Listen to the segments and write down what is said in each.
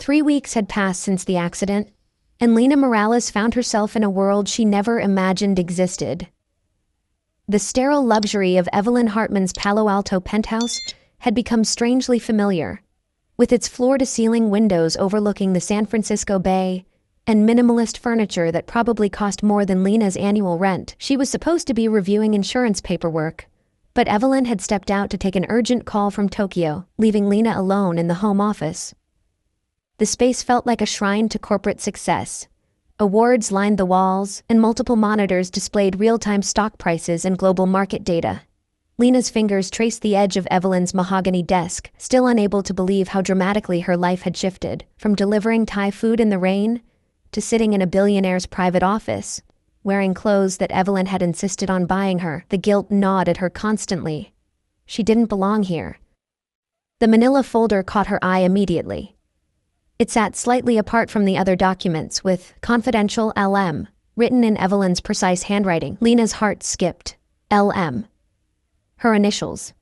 3 weeks had passed since the accident, and Lena Morales found herself in a world she never imagined existed. The sterile luxury of Evelyn Hartman's Palo Alto penthouse had become strangely familiar, with its floor-to-ceiling windows overlooking the San Francisco Bay and minimalist furniture that probably cost more than Lena's annual rent. She was supposed to be reviewing insurance paperwork, but Evelyn had stepped out to take an urgent call from Tokyo, leaving Lena alone in the home office. The space felt like a shrine to corporate success. Awards lined the walls, and multiple monitors displayed real-time stock prices and global market data. Lena's fingers traced the edge of Evelyn's mahogany desk, still unable to believe how dramatically her life had shifted, from delivering Thai food in the rain to sitting in a billionaire's private office, wearing clothes that Evelyn had insisted on buying her. The guilt gnawed at her constantly. She didn't belong here. The manila folder caught her eye immediately. It sat slightly apart from the other documents, with "Confidential LM" written in Evelyn's precise handwriting. Lena's heart skipped. LM. Her initials.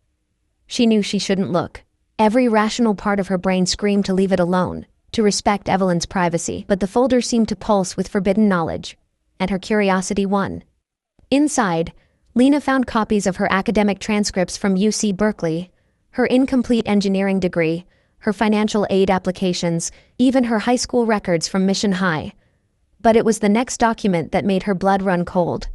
She knew she shouldn't look. Every rational part of her brain screamed to leave it alone, to respect Evelyn's privacy, but the folder seemed to pulse with forbidden knowledge, and her curiosity won. Inside, Lena found copies of her academic transcripts from UC Berkeley, her incomplete engineering degree, her financial aid applications, even her high school records from Mission High. But it was the next document that made her blood run cold.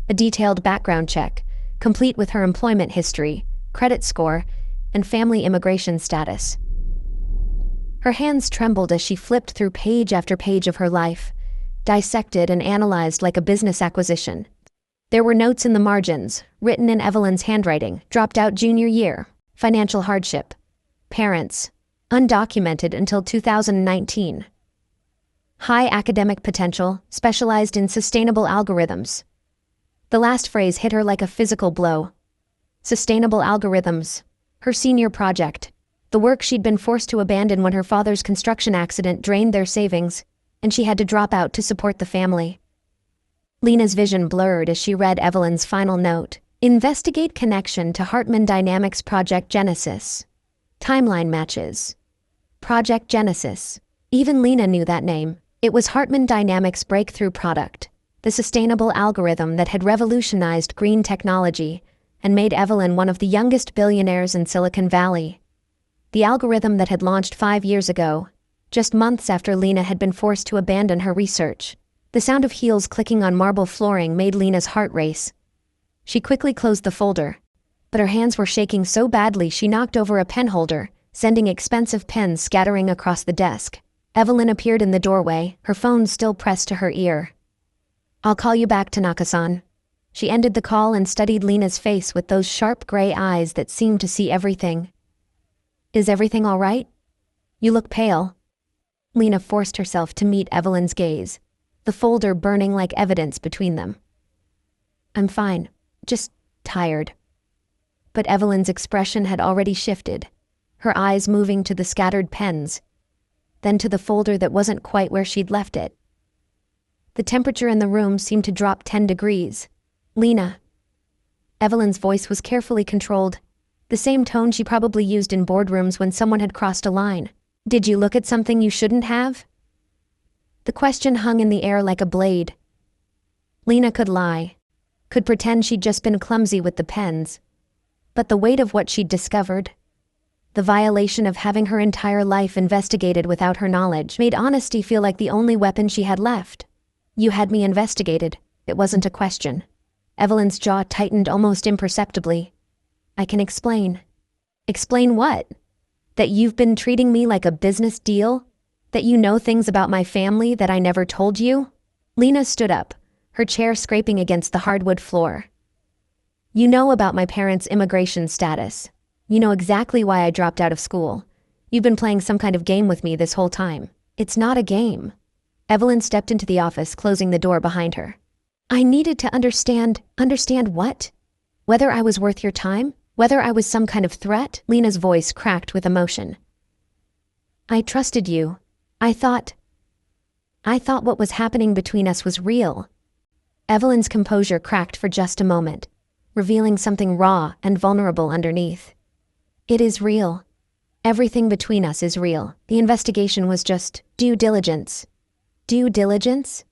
A detailed background check, complete with her employment history, credit score, and family immigration status. Her hands trembled as she flipped through page after page of her life, dissected and analyzed like a business acquisition. There were notes in the margins, written in Evelyn's handwriting: dropped out junior year, financial hardship, parents, undocumented until 2019. High academic potential, specialized in sustainable algorithms. The last phrase hit her like a physical blow. Sustainable algorithms, her senior project, the work she'd been forced to abandon when her father's construction accident drained their savings, and she had to drop out to support the family. Lena's vision blurred as she read Evelyn's final note. Investigate connection to Hartman Dynamics Project Genesis. Timeline matches. Project Genesis. Even Lena knew that name. It was Hartman Dynamics' breakthrough product, the sustainable algorithm that had revolutionized green technology and made Evelyn one of the youngest billionaires in Silicon Valley. The algorithm that had launched 5 years ago, just months after Lena had been forced to abandon her research. The sound of heels clicking on marble flooring made Lena's heart race. She quickly closed the folder, but her hands were shaking so badly she knocked over a pen holder, sending expensive pens scattering across the desk. Evelyn appeared in the doorway, her phone still pressed to her ear. I'll call you back, Tanaka-san. She ended the call and studied Lena's face with those sharp gray eyes that seemed to see everything. Is everything all right? You look pale. Lena forced herself to meet Evelyn's gaze, the folder burning like evidence between them. I'm fine, just tired. But Evelyn's expression had already shifted, her eyes moving to the scattered pens, then to the folder that wasn't quite where she'd left it. The temperature in the room seemed to drop 10 degrees. Lena. Evelyn's voice was carefully controlled, the same tone she probably used in boardrooms when someone had crossed a line. Did you look at something you shouldn't have? The question hung in the air like a blade. Lena could lie, could pretend she'd just been clumsy with the pens. But the weight of what she'd discovered, the violation of having her entire life investigated without her knowledge, made honesty feel like the only weapon she had left. You had me investigated. It wasn't a question. Evelyn's jaw tightened almost imperceptibly. I can explain. Explain what? That you've been treating me like a business deal? That you know things about my family that I never told you? Lena stood up, her chair scraping against the hardwood floor. You know about my parents' immigration status. You know exactly why I dropped out of school. You've been playing some kind of game with me this whole time. It's not a game. Evelyn stepped into the office, closing the door behind her. I needed to understand. Understand what? Whether I was worth your time? Whether I was some kind of threat? Lena's voice cracked with emotion. I trusted you. I thought what was happening between us was real. Evelyn's composure cracked for just a moment, revealing something raw and vulnerable underneath. It is real. Everything between us is real. The investigation was just due diligence. Due diligence?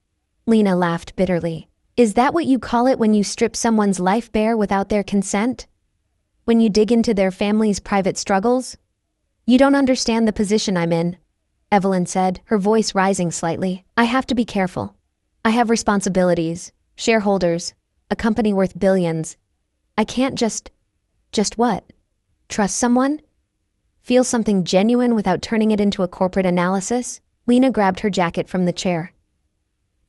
Lena laughed bitterly. Is that what you call it when you strip someone's life bare without their consent? When you dig into their family's private struggles? You don't understand the position I'm in, Evelyn said, her voice rising slightly. I have to be careful. I have responsibilities, shareholders, a company worth billions. I can't just what? Trust someone? Feel something genuine without turning it into a corporate analysis? Lena grabbed her jacket from the chair.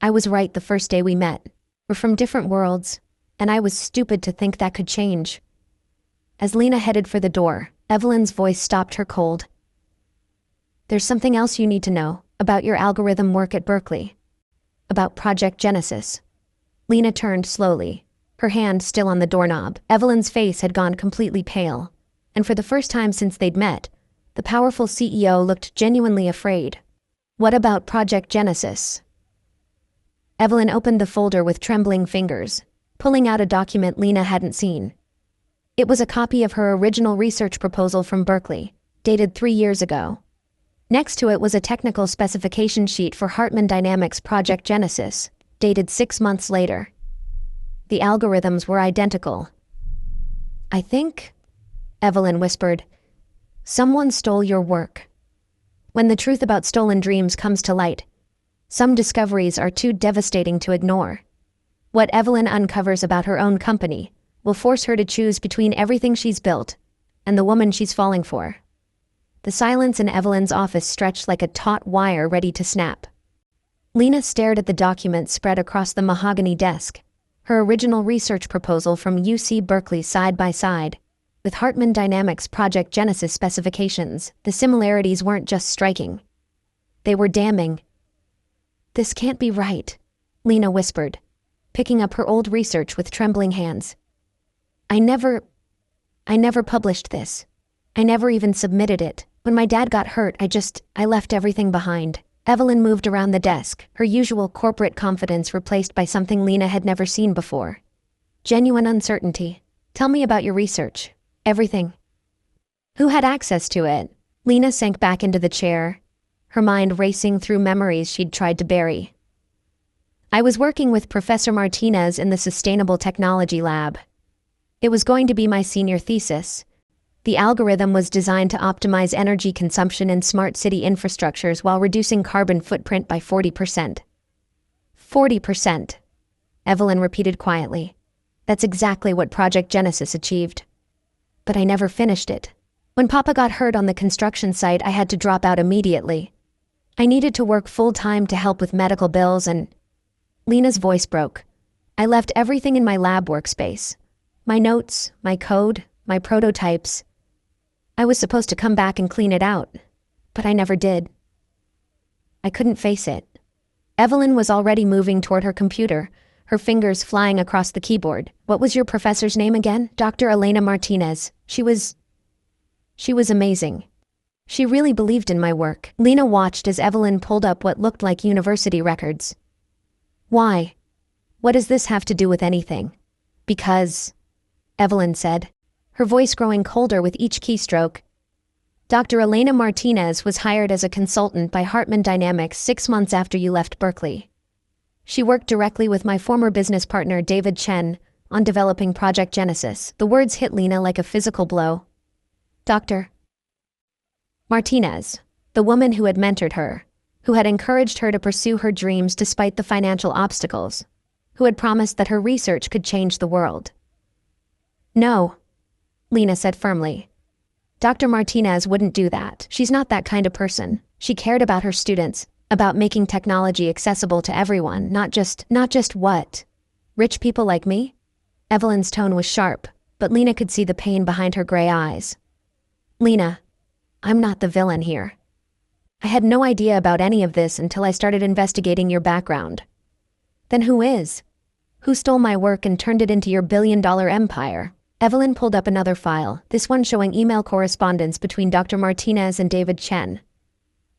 I was right the first day we met. We're from different worlds, and I was stupid to think that could change. As Lena headed for the door, Evelyn's voice stopped her cold. There's something else you need to know about your algorithm work at Berkeley. About Project Genesis. Lena turned slowly, her hand still on the doorknob. Evelyn's face had gone completely pale, and for the first time since they'd met, the powerful CEO looked genuinely afraid. What about Project Genesis? Evelyn opened the folder with trembling fingers, pulling out a document Lena hadn't seen. It was a copy of her original research proposal from Berkeley, dated 3 years ago. Next to it was a technical specification sheet for Hartman Dynamics Project Genesis, dated 6 months later. The algorithms were identical. I think, Evelyn whispered, someone stole your work. When the truth about stolen dreams comes to light, some discoveries are too devastating to ignore. What Evelyn uncovers about her own company will force her to choose between everything she's built and the woman she's falling for. The silence in Evelyn's office stretched like a taut wire ready to snap. Lena stared at the document spread across the mahogany desk, her original research proposal from UC Berkeley side by side, with Hartman Dynamics Project Genesis specifications. The similarities weren't just striking. They were damning. This can't be right, Lena whispered, picking up her old research with trembling hands. I never published this. I never even submitted it. When my dad got hurt, I left everything behind. Evelyn moved around the desk, her usual corporate confidence replaced by something Lena had never seen before. Genuine uncertainty. Tell me about your research. Everything. Who had access to it? Lena sank back into the chair, her mind racing through memories she'd tried to bury. I was working with Professor Martinez in the Sustainable Technology Lab. It was going to be my senior thesis. The algorithm was designed to optimize energy consumption in smart city infrastructures while reducing carbon footprint by 40%. 40%, Evelyn repeated quietly. That's exactly what Project Genesis achieved. But I never finished it. When Papa got hurt on the construction site, I had to drop out immediately. I needed to work full-time to help with medical bills and... Lena's voice broke. I left everything in my lab workspace. My notes, my code, my prototypes. I was supposed to come back and clean it out, but I never did. I couldn't face it. Evelyn was already moving toward her computer, her fingers flying across the keyboard. What was your professor's name again? Dr. Elena Martinez. She was amazing. She really believed in my work. Lena watched as Evelyn pulled up what looked like university records. Why? What does this have to do with anything? Because, Evelyn said, her voice growing colder with each keystroke. Dr. Elena Martinez was hired as a consultant by Hartman Dynamics 6 months after you left Berkeley. She worked directly with my former business partner David Chen on developing Project Genesis. The words hit Lena like a physical blow. Dr. Martinez, the woman who had mentored her, who had encouraged her to pursue her dreams despite the financial obstacles, who had promised that her research could change the world. No, Lena said firmly. Dr. Martinez wouldn't do that. She's not that kind of person. She cared about her students, about making technology accessible to everyone, not just what? Rich people like me? Evelyn's tone was sharp, but Lena could see the pain behind her gray eyes. Lena, I'm not the villain here. I had no idea about any of this until I started investigating your background. Then who is? Who stole my work and turned it into your billion-dollar empire? Evelyn pulled up another file, this one showing email correspondence between Dr. Martinez and David Chen.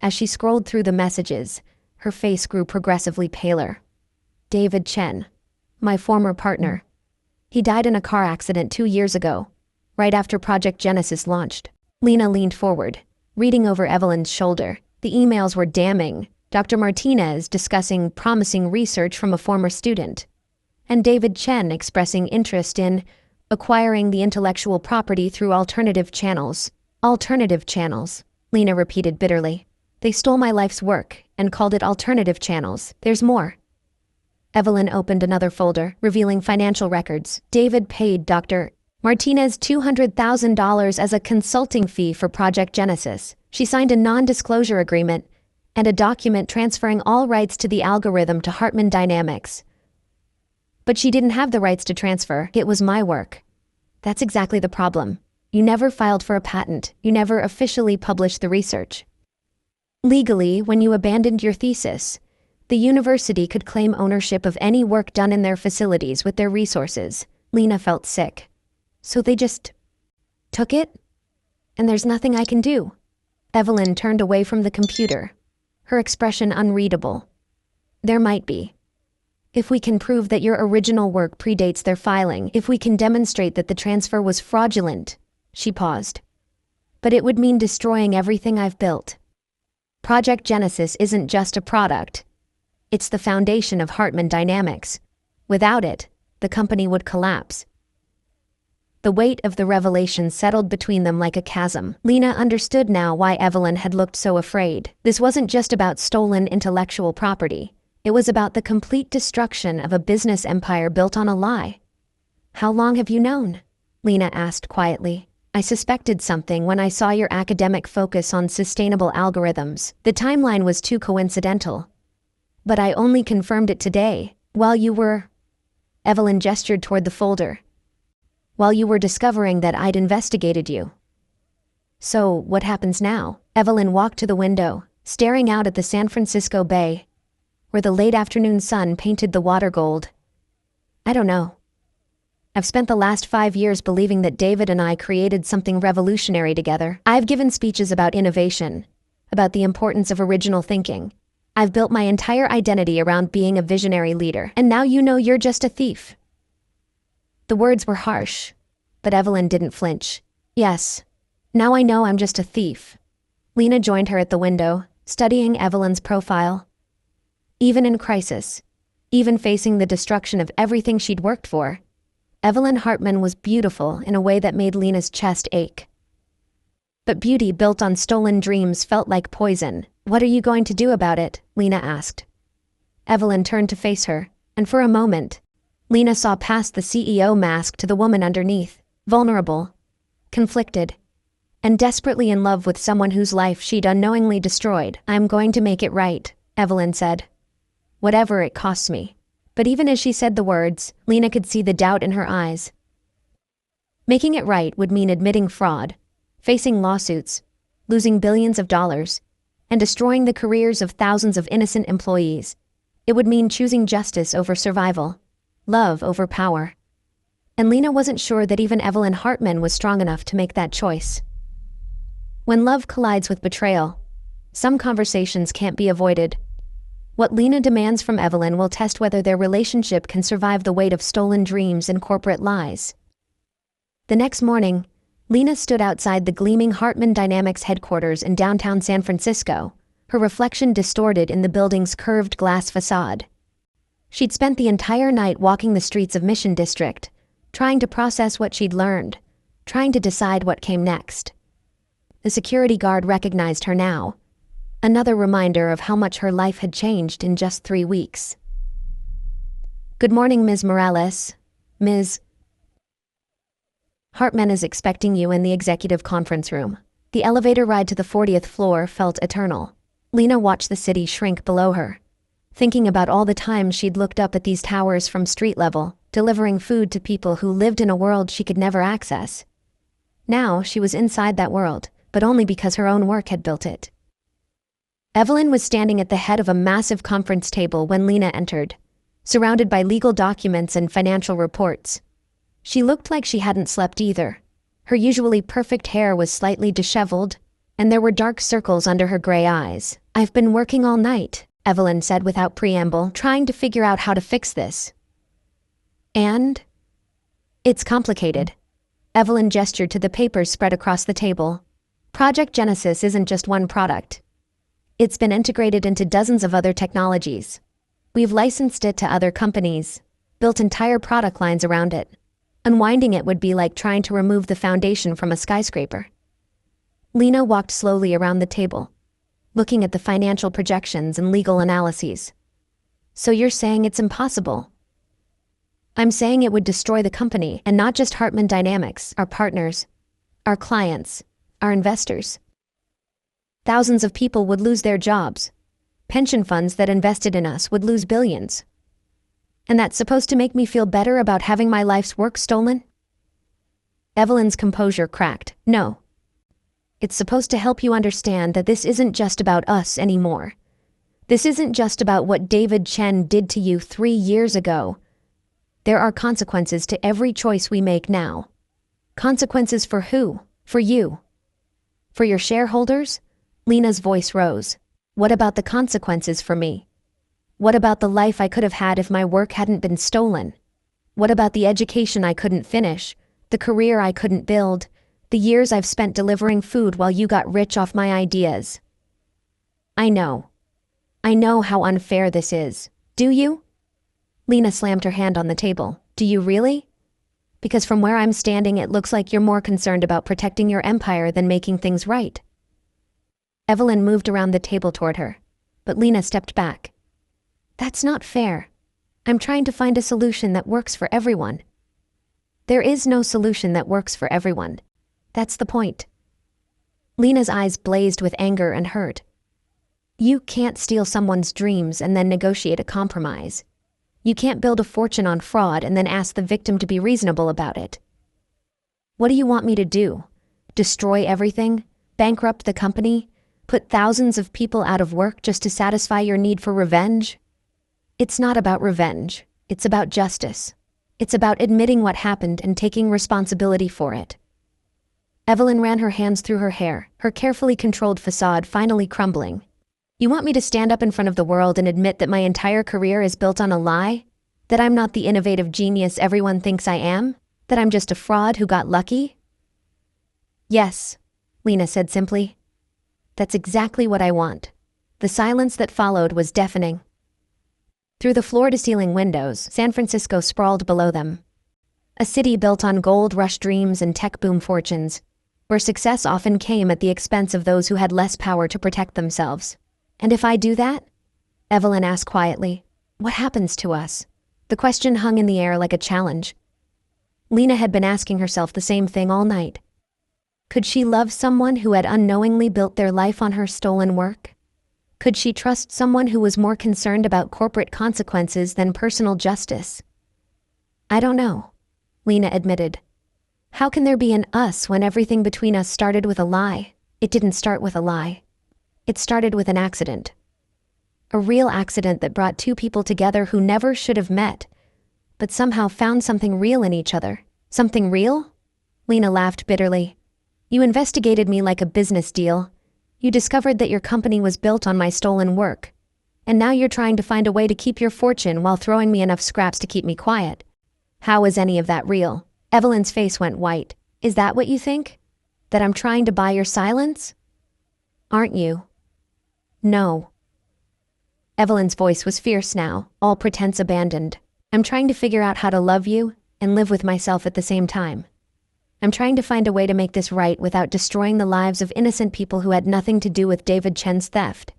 As she scrolled through the messages, her face grew progressively paler. David Chen, my former partner. He died in a car accident 2 years ago, right after Project Genesis launched. Lena leaned forward, reading over Evelyn's shoulder. The emails were damning. Dr. Martinez discussing promising research from a former student, and David Chen expressing interest in acquiring the intellectual property through alternative channels. Alternative channels, Lena repeated bitterly. They stole my life's work and called it alternative channels. There's more. Evelyn opened another folder, revealing financial records. David paid Dr. Martinez $200,000 as a consulting fee for Project Genesis. She signed a non-disclosure agreement and a document transferring all rights to the algorithm to Hartman Dynamics. But she didn't have the rights to transfer. It was my work. That's exactly the problem. You never filed for a patent. You never officially published the research. Legally, when you abandoned your thesis, the university could claim ownership of any work done in their facilities with their resources. Lena felt sick. So they just took it? And there's nothing I can do. Evelyn turned away from the computer, her expression unreadable. There might be. If we can prove that your original work predates their filing, if we can demonstrate that the transfer was fraudulent, she paused. But it would mean destroying everything I've built. Project Genesis isn't just a product. It's the foundation of Hartman Dynamics. Without it, the company would collapse. The weight of the revelation settled between them like a chasm. Lena understood now why Evelyn had looked so afraid. This wasn't just about stolen intellectual property. It was about the complete destruction of a business empire built on a lie. How long have you known? Lena asked quietly. I suspected something when I saw your academic focus on sustainable algorithms. The timeline was too coincidental. But I only confirmed it today, while you were... Evelyn gestured toward the folder. While you were discovering that I'd investigated you. So, what happens now? Evelyn walked to the window, staring out at the San Francisco Bay, where the late afternoon sun painted the water gold. I don't know. I've spent the last 5 years believing that David and I created something revolutionary together. I've given speeches about innovation, about the importance of original thinking. I've built my entire identity around being a visionary leader, and now you know you're just a thief. The words were harsh, but Evelyn didn't flinch. Yes, now I know I'm just a thief. Lena joined her at the window, studying Evelyn's profile. Even in crisis, even facing the destruction of everything she'd worked for, Evelyn Hartman was beautiful in a way that made Lena's chest ache. But beauty built on stolen dreams felt like poison. What are you going to do about it? Lena asked. Evelyn turned to face her, and for a moment, Lena saw past the CEO mask to the woman underneath, vulnerable, conflicted, and desperately in love with someone whose life she'd unknowingly destroyed. I'm going to make it right, Evelyn said. Whatever it costs me. But even as she said the words, Lena could see the doubt in her eyes. Making it right would mean admitting fraud, facing lawsuits, losing billions of dollars, and destroying the careers of thousands of innocent employees. It would mean choosing justice over survival, love over power. And Lena wasn't sure that even Evelyn Hartman was strong enough to make that choice. When love collides with betrayal, some conversations can't be avoided. What Lena demands from Evelyn will test whether their relationship can survive the weight of stolen dreams and corporate lies. The next morning, Lena stood outside the gleaming Hartman Dynamics headquarters in downtown San Francisco, her reflection distorted in the building's curved glass facade. She'd spent the entire night walking the streets of Mission District, trying to process what she'd learned, trying to decide what came next. The security guard recognized her now, another reminder of how much her life had changed in just 3 weeks. Good morning, Ms. Morales. Ms. Hartman is expecting you in the executive conference room. The elevator ride to the 40th floor felt eternal. Lena watched the city shrink below her, thinking about all the times she'd looked up at these towers from street level, delivering food to people who lived in a world she could never access. Now she was inside that world, but only because her own work had built it. Evelyn was standing at the head of a massive conference table when Lena entered, surrounded by legal documents and financial reports. She looked like she hadn't slept either. Her usually perfect hair was slightly disheveled, and there were dark circles under her gray eyes. I've been working all night, Evelyn said without preamble, trying to figure out how to fix this. And? It's complicated. Evelyn gestured to the papers spread across the table. Project Genesis isn't just one product. It's been integrated into dozens of other technologies. We've licensed it to other companies, built entire product lines around it. Unwinding it would be like trying to remove the foundation from a skyscraper. Lena walked slowly around the table, looking at the financial projections and legal analyses. So you're saying it's impossible? I'm saying it would destroy the company, and not just Hartman Dynamics, our partners, our clients, our investors. Thousands of people would lose their jobs. Pension funds that invested in us would lose billions. And that's supposed to make me feel better about having my life's work stolen? Evelyn's composure cracked. No. It's supposed to help you understand that this isn't just about us anymore. This isn't just about what David Chen did to you 3 years ago. There are consequences to every choice we make now. Consequences for who? For you. For your shareholders? Lena's voice rose. What about the consequences for me? What about the life I could have had if my work hadn't been stolen? What about the education I couldn't finish, the career I couldn't build, the years I've spent delivering food while you got rich off my ideas? I know how unfair this is. Do you? Lena slammed her hand on the table. Do you really? Because from where I'm standing, it looks like you're more concerned about protecting your empire than making things right. Evelyn moved around the table toward her, but Lena stepped back. That's not fair. I'm trying to find a solution that works for everyone. There is no solution that works for everyone. That's the point. Lena's eyes blazed with anger and hurt. You can't steal someone's dreams and then negotiate a compromise. You can't build a fortune on fraud and then ask the victim to be reasonable about it. What do you want me to do? Destroy everything? Bankrupt the company? Put thousands of people out of work just to satisfy your need for revenge? It's not about revenge. It's about justice. It's about admitting what happened and taking responsibility for it. Evelyn ran her hands through her hair, her carefully controlled facade finally crumbling. You want me to stand up in front of the world and admit that my entire career is built on a lie? That I'm not the innovative genius everyone thinks I am? That I'm just a fraud who got lucky? Yes, Lena said simply. That's exactly what I want. The silence that followed was deafening. Through the floor-to-ceiling windows, San Francisco sprawled below them. A city built on gold rush dreams and tech boom fortunes, where success often came at the expense of those who had less power to protect themselves. And if I do that? Evelyn asked quietly. What happens to us? The question hung in the air like a challenge. Lena had been asking herself the same thing all night. Could she love someone who had unknowingly built their life on her stolen work? Could she trust someone who was more concerned about corporate consequences than personal justice? I don't know, Lena admitted. How can there be an us when everything between us started with a lie? It didn't start with a lie. It started with an accident. A real accident that brought two people together who never should have met, but somehow found something real in each other. Something real? Lena laughed bitterly. You investigated me like a business deal. You discovered that your company was built on my stolen work. And now you're trying to find a way to keep your fortune while throwing me enough scraps to keep me quiet. How is any of that real? Evelyn's face went white. Is that what you think? That I'm trying to buy your silence? Aren't you? No. Evelyn's voice was fierce now, all pretense abandoned. I'm trying to figure out how to love you and live with myself at the same time. I'm trying to find a way to make this right without destroying the lives of innocent people who had nothing to do with David Chen's theft.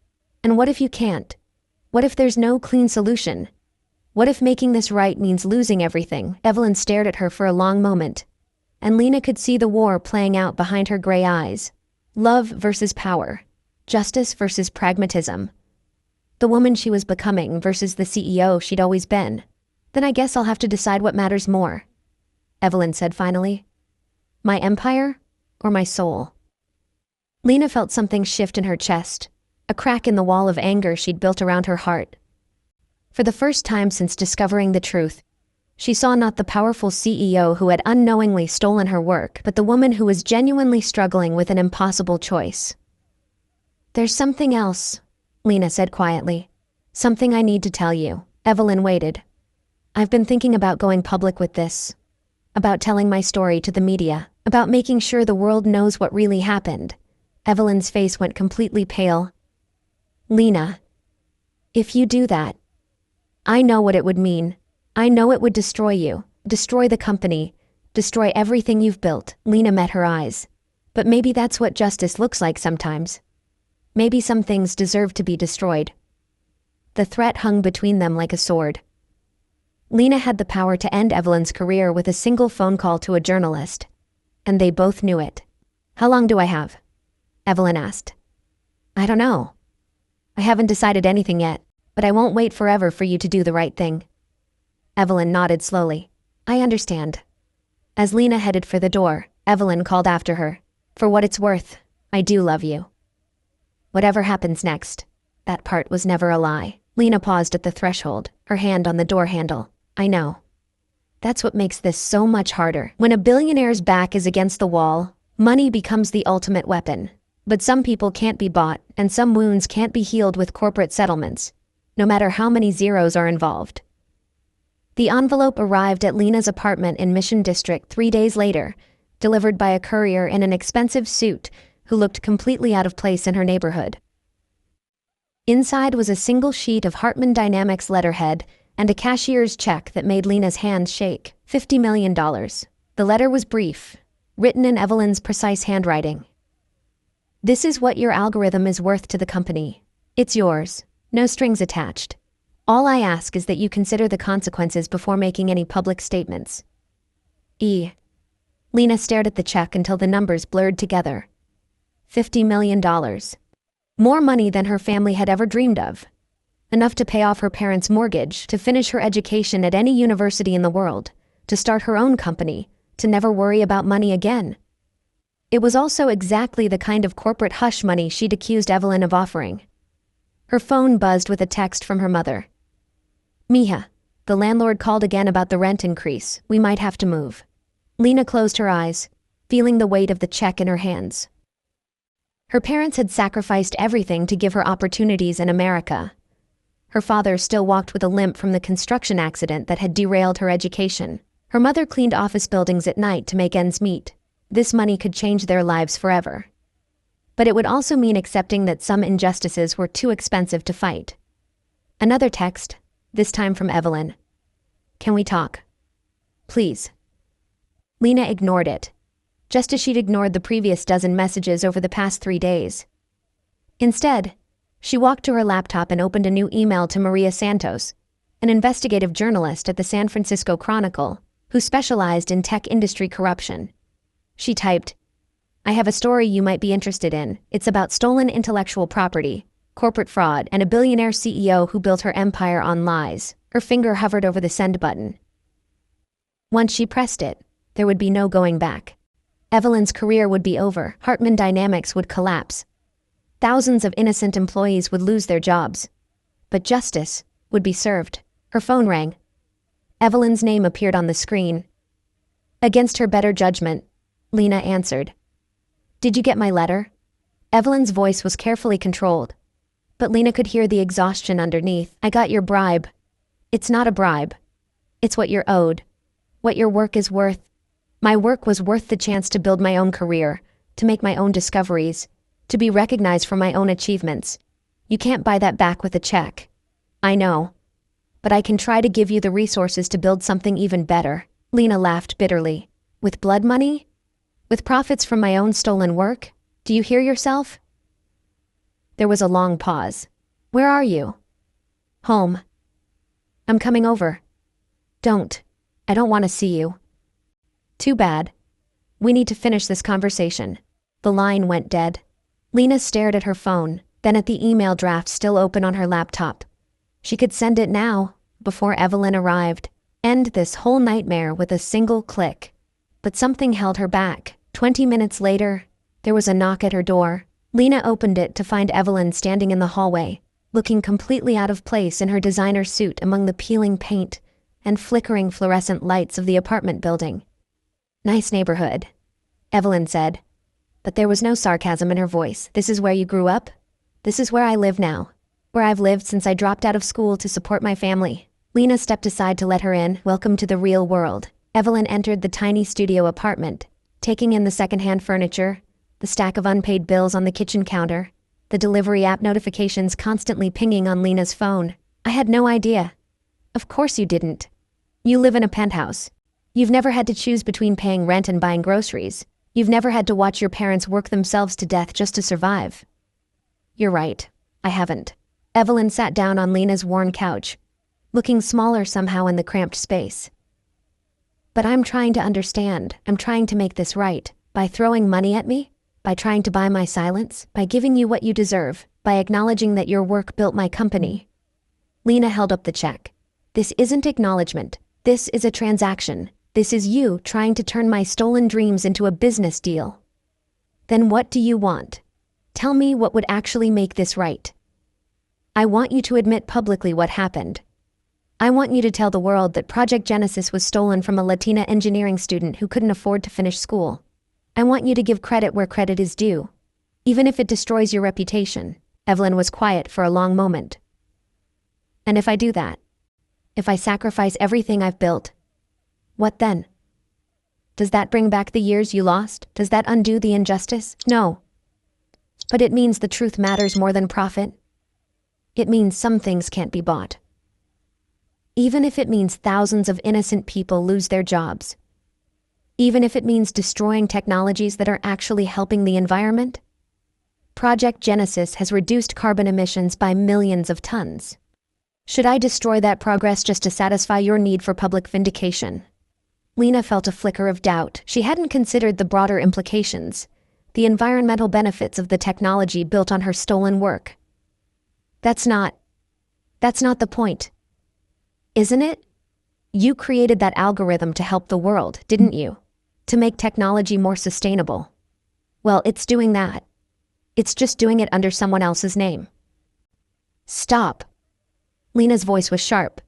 And what if you can't? What if there's no clean solution? What if making this right means losing everything? Evelyn stared at her for a long moment, and Lena could see the war playing out behind her gray eyes. Love versus power. Justice versus pragmatism. The woman she was becoming versus the CEO she'd always been. Then I guess I'll have to decide what matters more, Evelyn said finally. My empire or my soul? Lena felt something shift in her chest, a crack in the wall of anger she'd built around her heart. For the first time since discovering the truth, she saw not the powerful CEO who had unknowingly stolen her work, but the woman who was genuinely struggling with an impossible choice. There's something else, Lena said quietly. Something I need to tell you. Evelyn waited. I've been thinking about going public with this. About telling my story to the media. About making sure the world knows what really happened. Evelyn's face went completely pale. Lena, if you do that, I know what it would mean. I know it would destroy you, destroy the company, destroy everything you've built. Lena met her eyes. But maybe that's what justice looks like sometimes. Maybe some things deserve to be destroyed. The threat hung between them like a sword. Lena had the power to end Evelyn's career with a single phone call to a journalist. And they both knew it. How long do I have? Evelyn asked. I don't know. I haven't decided anything yet, but I won't wait forever for you to do the right thing. Evelyn nodded slowly. I understand. As Lena headed for the door, Evelyn called after her. For what it's worth, I do love you. Whatever happens next, that part was never a lie. Lena paused at the threshold, her hand on the door handle. I know. That's what makes this so much harder. When a billionaire's back is against the wall, money becomes the ultimate weapon. But some people can't be bought, and some wounds can't be healed with corporate settlements, no matter how many zeros are involved. The envelope arrived at Lena's apartment in Mission District 3 days later, delivered by a courier in an expensive suit who looked completely out of place in her neighborhood. Inside was a single sheet of Hartman Dynamics letterhead and a cashier's check that made Lena's hands shake. $50 million. The letter was brief, written in Evelyn's precise handwriting. This is what your algorithm is worth to the company. It's yours, no strings attached. All I ask is that you consider the consequences before making any public statements. Lena stared at the check until the numbers blurred together. $50 million. More money than her family had ever dreamed of. Enough to pay off her parents' mortgage, to finish her education at any university in the world, to start her own company, to never worry about money again. It was also exactly the kind of corporate hush money she'd accused Evelyn of offering. Her phone buzzed with a text from her mother. Mija, the landlord called again about the rent increase. We might have to move. Lena closed her eyes, feeling the weight of the check in her hands. Her parents had sacrificed everything to give her opportunities in America. Her father still walked with a limp from the construction accident that had derailed her education. Her mother cleaned office buildings at night to make ends meet. This money could change their lives forever. But it would also mean accepting that some injustices were too expensive to fight. Another text, this time from Evelyn. Can we talk? Please. Lena ignored it, just as she'd ignored the previous dozen messages over the past 3 days. Instead, she walked to her laptop and opened a new email to Maria Santos, an investigative journalist at the San Francisco Chronicle, who specialized in tech industry corruption. She typed, I have a story you might be interested in. It's about stolen intellectual property, corporate fraud, and a billionaire CEO who built her empire on lies. Her finger hovered over the send button. Once she pressed it, there would be no going back. Evelyn's career would be over. Hartman Dynamics would collapse. Thousands of innocent employees would lose their jobs. But justice would be served. Her phone rang. Evelyn's name appeared on the screen. Against her better judgment, Lena answered. Did you get my letter? Evelyn's voice was carefully controlled, but Lena could hear the exhaustion underneath. I got your bribe. It's not a bribe. It's what you're owed. What your work is worth. My work was worth the chance to build my own career, to make my own discoveries, to be recognized for my own achievements. You can't buy that back with a check. I know. But I can try to give you the resources to build something even better. Lena laughed bitterly. With blood money? With profits from my own stolen work? Do you hear yourself? There was a long pause. Where are you? Home. I'm coming over. Don't. I don't want to see you. Too bad. We need to finish this conversation. The line went dead. Lena stared at her phone, then at the email draft still open on her laptop. She could send it now, before Evelyn arrived. End this whole nightmare with a single click. But something held her back. 20 minutes later, there was a knock at her door. Lena opened it to find Evelyn standing in the hallway, looking completely out of place in her designer suit among the peeling paint and flickering fluorescent lights of the apartment building. Nice neighborhood, Evelyn said, but there was no sarcasm in her voice. This is where you grew up? This is where I live now, where I've lived since I dropped out of school to support my family. Lena stepped aside to let her in. Welcome to the real world. Evelyn entered the tiny studio apartment, taking in the secondhand furniture, the the stack of unpaid bills on the kitchen counter, the delivery app notifications constantly pinging on Lena's phone. I had no idea. Of course you didn't. You live in a penthouse. You've never had to choose between paying rent and buying groceries. You've never had to watch your parents work themselves to death just to survive. You're right. I haven't. Evelyn sat down on Lena's worn couch, looking smaller somehow in the cramped space. But I'm trying to understand. I'm trying to make this right. By throwing money at me? By trying to buy my silence? By giving you what you deserve? By acknowledging that your work built my company? Lena held up the check. This isn't acknowledgement. This is a transaction. This is you trying to turn my stolen dreams into a business deal. Then what do you want? Tell me what would actually make this right. I want you to admit publicly what happened. I want you to tell the world that Project Genesis was stolen from a Latina engineering student who couldn't afford to finish school. I want you to give credit where credit is due, even if it destroys your reputation. Evelyn was quiet for a long moment. And if I do that? If I sacrifice everything I've built? What then? Does that bring back the years you lost? Does that undo the injustice? No. But it means the truth matters more than profit. It means some things can't be bought. Even if it means thousands of innocent people lose their jobs. Even if it means destroying technologies that are actually helping the environment. Project Genesis has reduced carbon emissions by millions of tons. Should I destroy that progress just to satisfy your need for public vindication? Lena felt a flicker of doubt. She hadn't considered the broader implications, the environmental benefits of the technology built on her stolen work. That's not the point. Isn't it? You created that algorithm to help the world, didn't you? To make technology more sustainable. Well, it's doing that. It's just doing it under someone else's name. Stop. Lena's voice was sharp.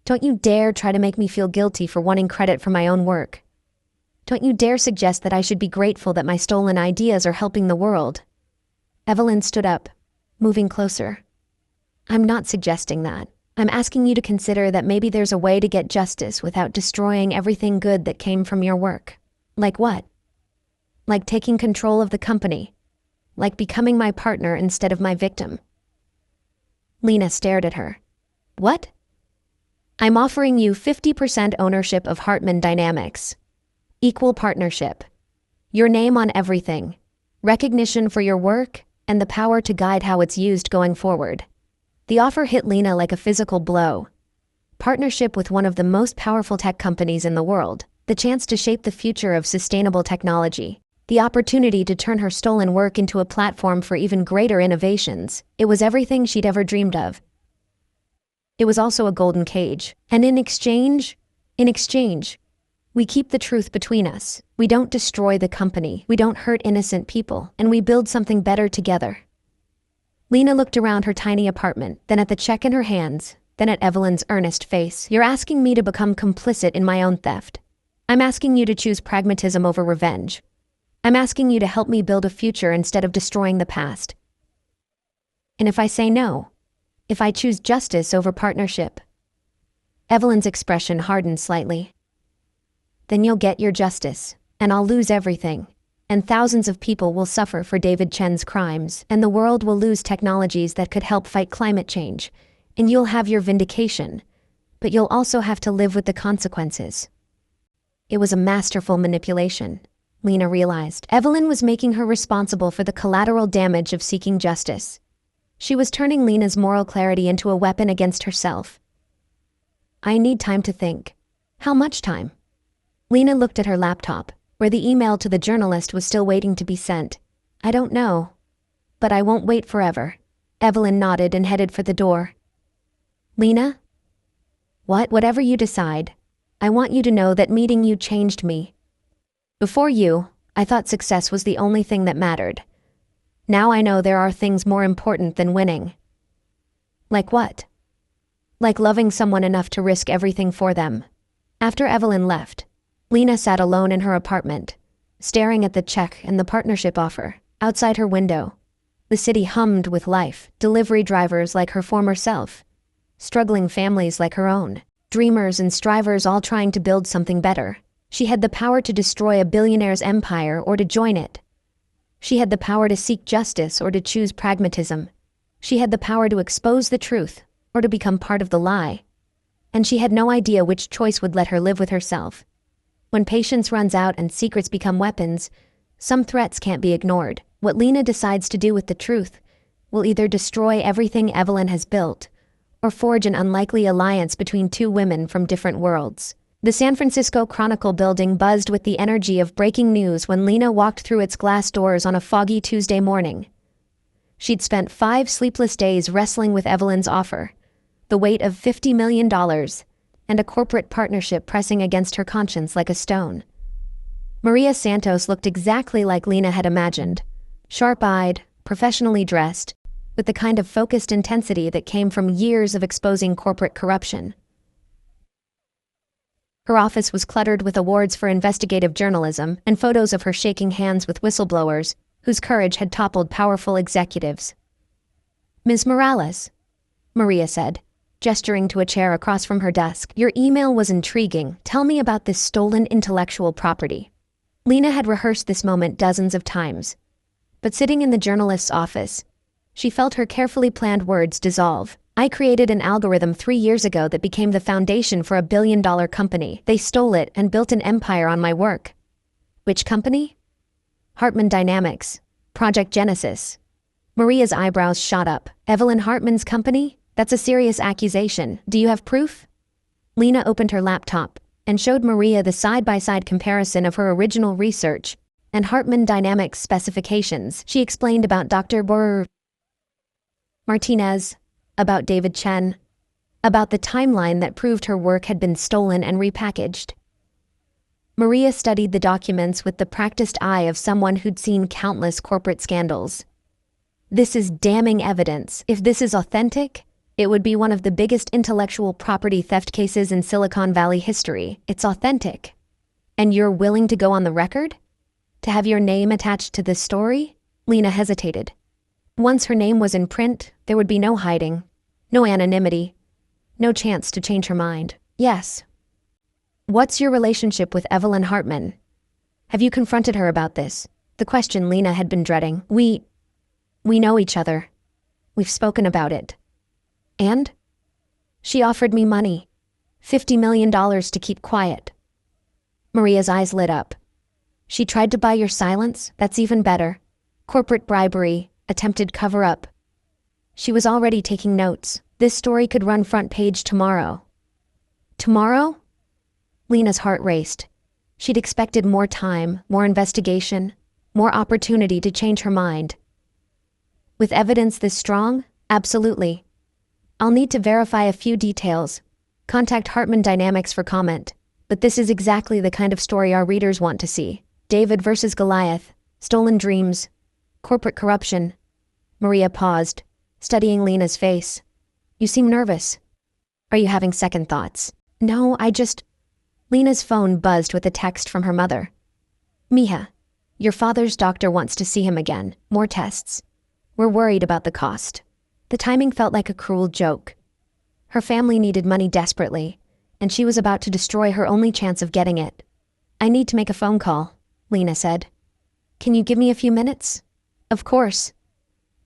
Don't you dare try to make me feel guilty for wanting credit for my own work. Don't you dare suggest that I should be grateful that my stolen ideas are helping the world. Evelyn stood up, moving closer. I'm not suggesting that. I'm asking you to consider that maybe there's a way to get justice without destroying everything good that came from your work. Like what? Like taking control of the company. Like becoming my partner instead of my victim. Lena stared at her. What? I'm offering you 50% ownership of Hartman Dynamics. Equal partnership. Your name on everything. Recognition for your work, and the power to guide how it's used going forward. The offer hit Lena like a physical blow. Partnership with one of the most powerful tech companies in the world. The chance to shape the future of sustainable technology. The opportunity to turn her stolen work into a platform for even greater innovations. It was everything she'd ever dreamed of. It was also a golden cage. And in exchange, we keep the truth between us. We don't destroy the company. We don't hurt innocent people. And we build something better together. Lena looked around her tiny apartment, then at the check in her hands, then at Evelyn's earnest face. You're asking me to become complicit in my own theft. I'm asking you to choose pragmatism over revenge. I'm asking you to help me build a future instead of destroying the past. And if I say no, if I choose justice over partnership, Evelyn's expression hardened slightly. Then you'll get your justice, and I'll lose everything, and thousands of people will suffer for David Chen's crimes, and the world will lose technologies that could help fight climate change, and you'll have your vindication, but you'll also have to live with the consequences. It was a masterful manipulation, Lena realized. Evelyn was making her responsible for the collateral damage of seeking justice. She was turning Lena's moral clarity into a weapon against herself. I need time to think. How much time? Lena looked at her laptop, where the email to the journalist was still waiting to be sent. I don't know. But I won't wait forever. Evelyn nodded and headed for the door. Lena? Whatever you decide, I want you to know that meeting you changed me. Before you, I thought success was the only thing that mattered. Now I know there are things more important than winning. Like what? Like loving someone enough to risk everything for them. After Evelyn left, Lena sat alone in her apartment, staring at the check and the partnership offer. Outside her window, the city hummed with life, delivery drivers like her former self, struggling families like her own, dreamers and strivers all trying to build something better. She had the power to destroy a billionaire's empire or to join it. She had the power to seek justice or to choose pragmatism. She had the power to expose the truth or to become part of the lie. And she had no idea which choice would let her live with herself. When patience runs out and secrets become weapons, some threats can't be ignored. What Lena decides to do with the truth will either destroy everything Evelyn has built or forge an unlikely alliance between two women from different worlds. The San Francisco Chronicle building buzzed with the energy of breaking news when Lena walked through its glass doors on a foggy Tuesday morning. She'd spent 5 sleepless days wrestling with Evelyn's offer, the weight of $50 million, and a corporate partnership pressing against her conscience like a stone. Maria Santos looked exactly like Lena had imagined, sharp-eyed, professionally dressed, with the kind of focused intensity that came from years of exposing corporate corruption. Her office was cluttered with awards for investigative journalism and photos of her shaking hands with whistleblowers whose courage had toppled powerful executives. "Ms. Morales," Maria said, gesturing to a chair across from her desk, "your email was intriguing. Tell me about this stolen intellectual property." Lena had rehearsed this moment dozens of times, but sitting in the journalist's office, she felt her carefully planned words dissolve. "I created an algorithm 3 years ago that became the foundation for a billion-dollar company. They stole it and built an empire on my work." "Which company?" "Hartman Dynamics. Project Genesis." Maria's eyebrows shot up. "Evelyn Hartman's company? That's a serious accusation. Do you have proof?" Lena opened her laptop and showed Maria the side-by-side comparison of her original research and Hartman Dynamics specifications. She explained about Dr. Martinez, about David Chen, about the timeline that proved her work had been stolen and repackaged. Maria studied the documents with the practiced eye of someone who'd seen countless corporate scandals. "This is damning evidence. If this is authentic, it would be one of the biggest intellectual property theft cases in Silicon Valley history. It's authentic. And you're willing to go on the record? To have your name attached to this story?" Lena hesitated. Once her name was in print, there would be no hiding, no anonymity, no chance to change her mind. "Yes." "What's your relationship with Evelyn Hartman? Have you confronted her about this?" The question Lena had been dreading. We know each other. We've spoken about it." "And?" "She offered me money. $50 million to keep quiet." Maria's eyes lit up. "She tried to buy your silence? That's even better. Corporate bribery, attempted cover-up." She was already taking notes. This story could run front page tomorrow. Tomorrow? Lena's heart raced. She'd expected more time, more investigation, more opportunity to change her mind. With evidence this strong? Absolutely. I'll need to verify a few details. Contact Hartman Dynamics for comment. But this is exactly the kind of story our readers want to see. David versus Goliath, stolen dreams, corporate corruption. Maria paused, studying Lena's face. "You seem nervous. Are you having second thoughts?" "No, Lena's phone buzzed with a text from her mother. "Mija, your father's doctor wants to see him again. More tests. We're worried about the cost." The timing felt like a cruel joke. Her family needed money desperately, and she was about to destroy her only chance of getting it. "I need to make a phone call," Lena said. "Can you give me a few minutes?" "Of course.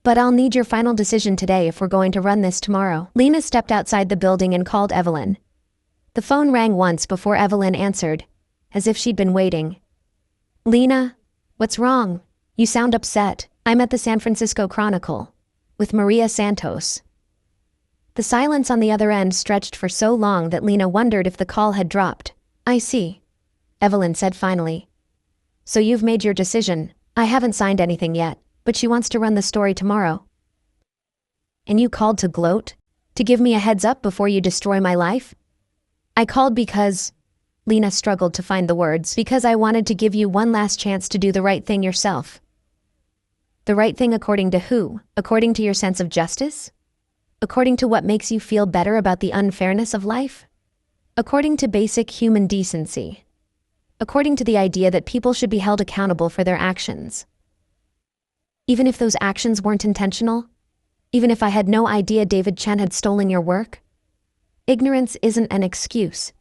But I'll need your final decision today if we're going to run this tomorrow." Lena stepped outside the building and called Evelyn. The phone rang once before Evelyn answered, as if she'd been waiting. "Lena, what's wrong? You sound upset. I'm at the San Francisco Chronicle, with Maria Santos." The silence on the other end stretched for so long that Lena wondered if the call had dropped. "I see," Evelyn said finally. "So you've made your decision. I haven't signed anything yet, but she wants to run the story tomorrow." "And you called to gloat? To give me a heads up before you destroy my life?" "I called because," Lena struggled to find the words, "because I wanted to give you one last chance to do the right thing yourself." "The right thing according to who? According to your sense of justice? According to what makes you feel better about the unfairness of life? According to basic human decency? According to the idea that people should be held accountable for their actions? Even if those actions weren't intentional? Even if I had no idea David Chen had stolen your work? Ignorance isn't an excuse.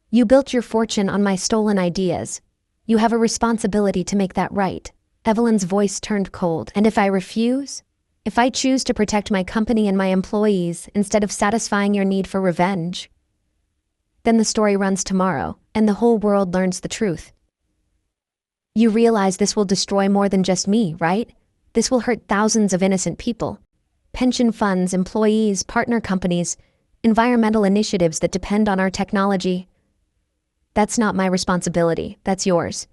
You built your fortune on my stolen ideas. You have a responsibility to make that right." Evelyn's voice turned cold. And if I refuse? If I choose to protect my company and my employees instead of satisfying your need for revenge? Then the story runs tomorrow, and the whole world learns the truth. You realize this will destroy more than just me, right? This will hurt thousands of innocent people. Pension funds, employees, partner companies, environmental initiatives that depend on our technology. That's not my responsibility, that's yours.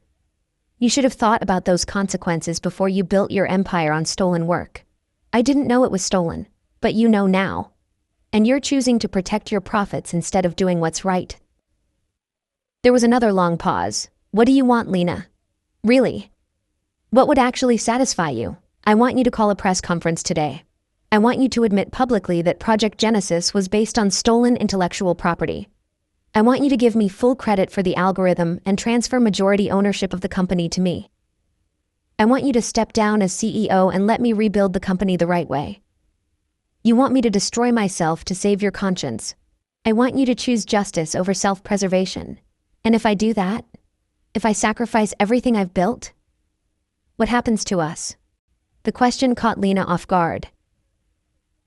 You should have thought about those consequences before you built your empire on stolen work. I didn't know it was stolen, but you know now. And you're choosing to protect your profits instead of doing what's right. There was another long pause. What do you want, Lena? Really? What would actually satisfy you? I want you to call a press conference today. I want you to admit publicly that Project Genesis was based on stolen intellectual property. I want you to give me full credit for the algorithm and transfer majority ownership of the company to me. I want you to step down as CEO and let me rebuild the company the right way. You want me to destroy myself to save your conscience. I want you to choose justice over self-preservation. And if I do that, if I sacrifice everything I've built, what happens to us? The question caught Lena off guard.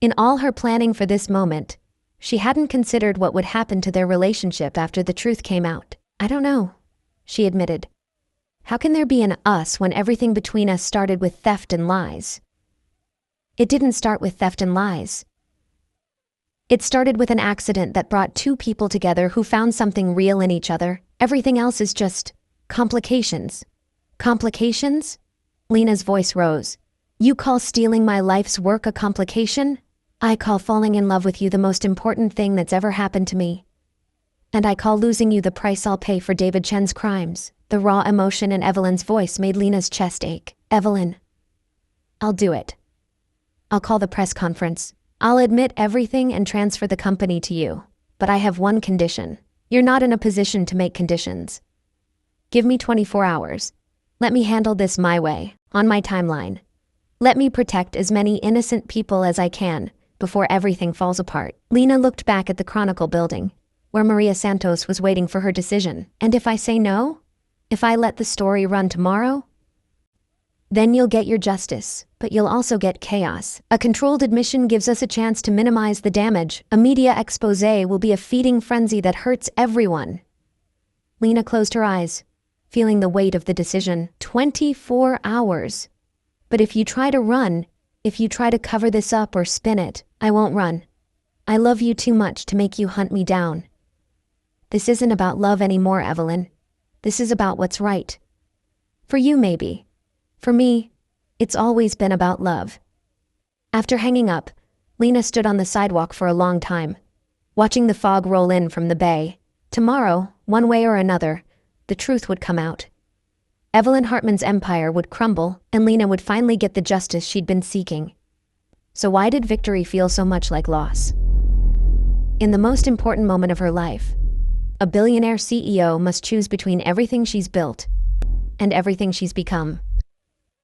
In all her planning for this moment, she hadn't considered what would happen to their relationship after the truth came out. I don't know, she admitted. How can there be an us when everything between us started with theft and lies? It didn't start with theft and lies. It started with an accident that brought two people together who found something real in each other. Everything else is just complications. Complications? Lena's voice rose. You call stealing my life's work a complication? I call falling in love with you the most important thing that's ever happened to me. And I call losing you the price I'll pay for David Chen's crimes. The raw emotion in Evelyn's voice made Lena's chest ache. Evelyn, I'll do it. I'll call the press conference. I'll admit everything and transfer the company to you. But I have one condition. You're not in a position to make conditions. Give me 24 hours. Let me handle this my way, on my timeline. Let me protect as many innocent people as I can before everything falls apart. Lena looked back at the Chronicle building, where Maria Santos was waiting for her decision. And if I say no? If I let the story run tomorrow? Then you'll get your justice, but you'll also get chaos. A controlled admission gives us a chance to minimize the damage. A media expose will be a feeding frenzy that hurts everyone. Lena closed her eyes, feeling the weight of the decision. 24 hours. But if you try to run, if you try to cover this up or spin it, I won't run. I love you too much to make you hunt me down. This isn't about love anymore, Evelyn. This is about what's right. For you, maybe. For me, it's always been about love. After hanging up, Lena stood on the sidewalk for a long time, watching the fog roll in from the bay. Tomorrow, one way or another, the truth would come out. Evelyn Hartman's empire would crumble, and Lena would finally get the justice she'd been seeking. So why did victory feel so much like loss? In the most important moment of her life, a billionaire CEO must choose between everything she's built and everything she's become.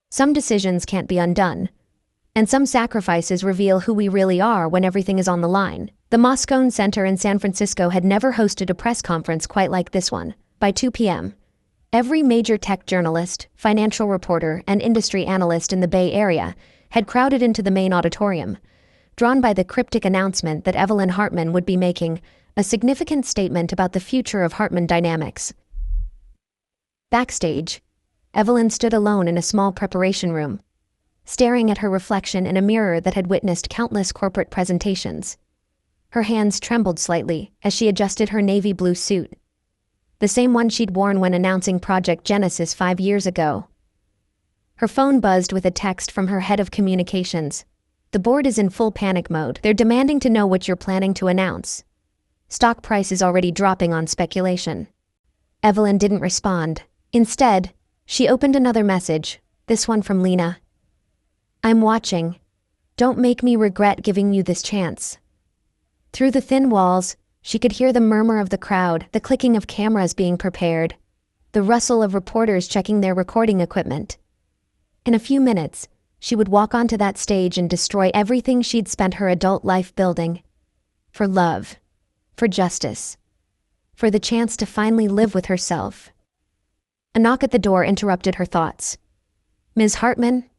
Some decisions can't be undone, and some sacrifices reveal who we really are when everything is on the line. The Moscone Center in San Francisco had never hosted a press conference quite like this one. By 2 p.m., every major tech journalist, financial reporter, and industry analyst in the Bay Area had crowded into the main auditorium, drawn by the cryptic announcement that Evelyn Hartman would be making a significant statement about the future of Hartman Dynamics. Backstage, Evelyn stood alone in a small preparation room, staring at her reflection in a mirror that had witnessed countless corporate presentations. Her hands trembled slightly as she adjusted her navy blue suit, the same one she'd worn when announcing Project Genesis 5 years ago. Her phone buzzed with a text from her head of communications. The board is in full panic mode. They're demanding to know what you're planning to announce. Stock price is already dropping on speculation. Evelyn didn't respond. Instead, she opened another message, this one from Lena. I'm watching. Don't make me regret giving you this chance. Through the thin walls, she could hear the murmur of the crowd, the clicking of cameras being prepared, the rustle of reporters checking their recording equipment. In a few minutes, she would walk onto that stage and destroy everything she'd spent her adult life building. For love. For justice. For the chance to finally live with herself. A knock at the door interrupted her thoughts. Ms. Hartman,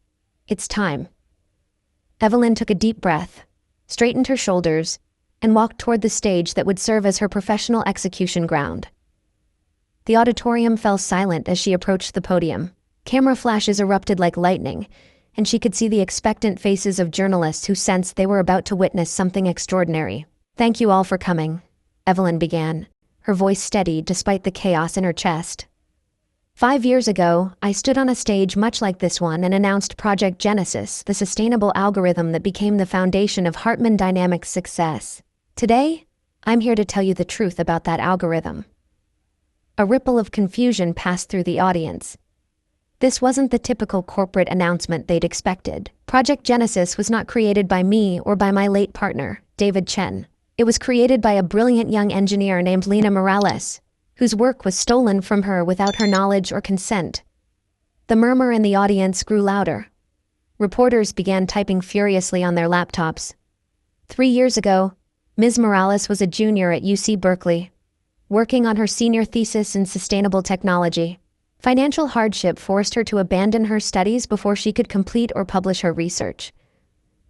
it's time. Evelyn took a deep breath, straightened her shoulders, and walked toward the stage that would serve as her professional execution ground. The auditorium fell silent as she approached the podium. Camera flashes erupted like lightning, and she could see the expectant faces of journalists who sensed they were about to witness something extraordinary. "Thank you all for coming," Evelyn began, her voice steady despite the chaos in her chest. 5 years ago, I stood on a stage much like this one and announced Project Genesis, the sustainable algorithm that became the foundation of Hartman Dynamics' success. Today, I'm here to tell you the truth about that algorithm. A ripple of confusion passed through the audience. This wasn't the typical corporate announcement they'd expected. Project Genesis was not created by me or by my late partner, David Chen. It was created by a brilliant young engineer named Lina Morales, whose work was stolen from her without her knowledge or consent. The murmur in the audience grew louder. Reporters began typing furiously on their laptops. 3 years ago, Ms. Morales was a junior at UC Berkeley, working on her senior thesis in sustainable technology. Financial hardship forced her to abandon her studies before she could complete or publish her research.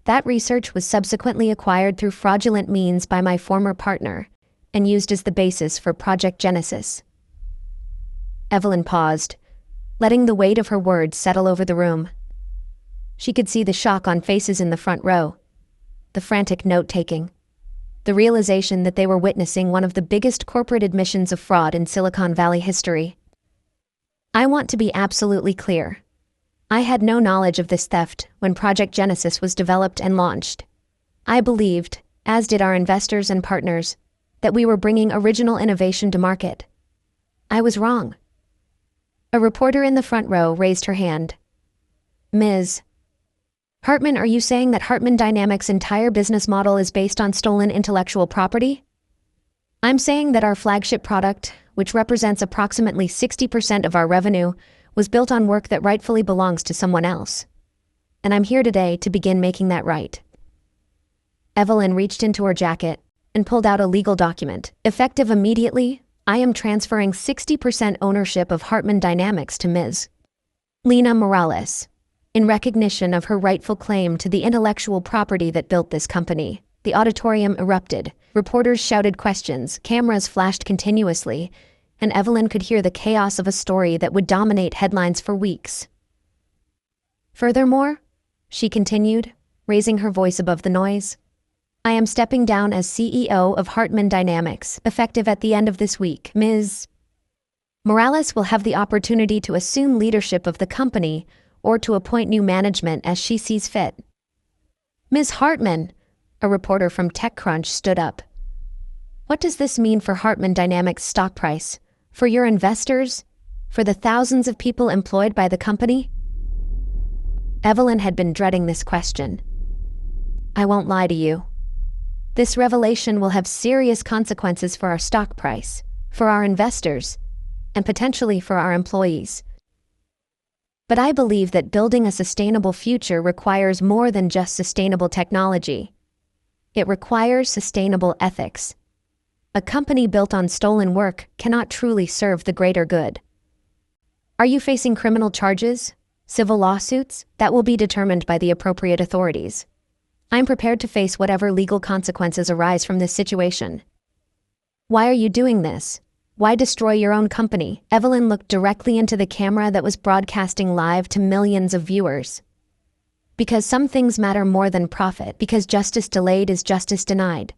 That research was subsequently acquired through fraudulent means by my former partner and used as the basis for Project Genesis. Evelyn paused, letting the weight of her words settle over the room. She could see the shock on faces in the front row, the frantic note-taking, the realization that they were witnessing one of the biggest corporate admissions of fraud in Silicon Valley history. I want to be absolutely clear. I had no knowledge of this theft when Project Genesis was developed and launched. I believed, as did our investors and partners, that we were bringing original innovation to market. I was wrong. A reporter in the front row raised her hand. "Ms. Hartman, are you saying that Hartman Dynamics' entire business model is based on stolen intellectual property?" "I'm saying that our flagship product, which represents approximately 60% of our revenue, was built on work that rightfully belongs to someone else. And I'm here today to begin making that right." Evelyn reached into her jacket and pulled out a legal document. "Effective immediately, I am transferring 60% ownership of Hartman Dynamics to Ms. Lina Morales, in recognition of her rightful claim to the intellectual property that built this company." The auditorium erupted. Reporters shouted questions, cameras flashed continuously, and Evelyn could hear the chaos of a story that would dominate headlines for weeks. "Furthermore," she continued, raising her voice above the noise, "I am stepping down as CEO of Hartman Dynamics, effective at the end of this week. Ms. Morales will have the opportunity to assume leadership of the company or to appoint new management as she sees fit." "Ms. Hartman," a reporter from TechCrunch stood up. "What does this mean for Hartman Dynamics' stock price? For your investors? For the thousands of people employed by the company?" Evelyn had been dreading this question. "I won't lie to you. This revelation will have serious consequences for our stock price, for our investors, and potentially for our employees. But I believe that building a sustainable future requires more than just sustainable technology. It requires sustainable ethics. A company built on stolen work cannot truly serve the greater good. Are you facing criminal charges, civil lawsuits? That will be determined by the appropriate authorities. I'm prepared to face whatever legal consequences arise from this situation. Why are you doing this? Why destroy your own company?" Evelyn looked directly into the camera that was broadcasting live to millions of viewers. "Because some things matter more than profit, because justice delayed is justice denied.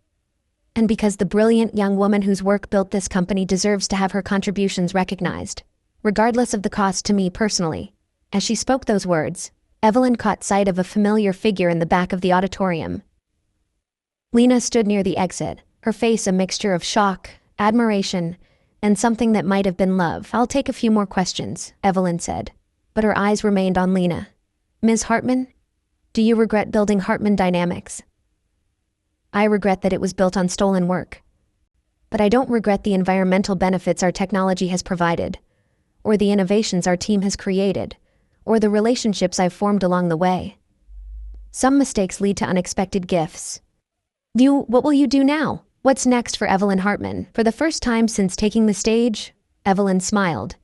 And because the brilliant young woman whose work built this company deserves to have her contributions recognized, regardless of the cost to me personally." As she spoke those words, Evelyn caught sight of a familiar figure in the back of the auditorium. Lina stood near the exit, her face a mixture of shock, admiration, and something that might have been love. "I'll take a few more questions," Evelyn said, but her eyes remained on Lina. "Ms. Hartman, do you regret building Hartman Dynamics?" "I regret that it was built on stolen work. But I don't regret the environmental benefits our technology has provided, or the innovations our team has created, or the relationships I've formed along the way. Some mistakes lead to unexpected gifts." What will you do now? What's next for Evelyn Hartman? For the first time since taking the stage, Evelyn smiled.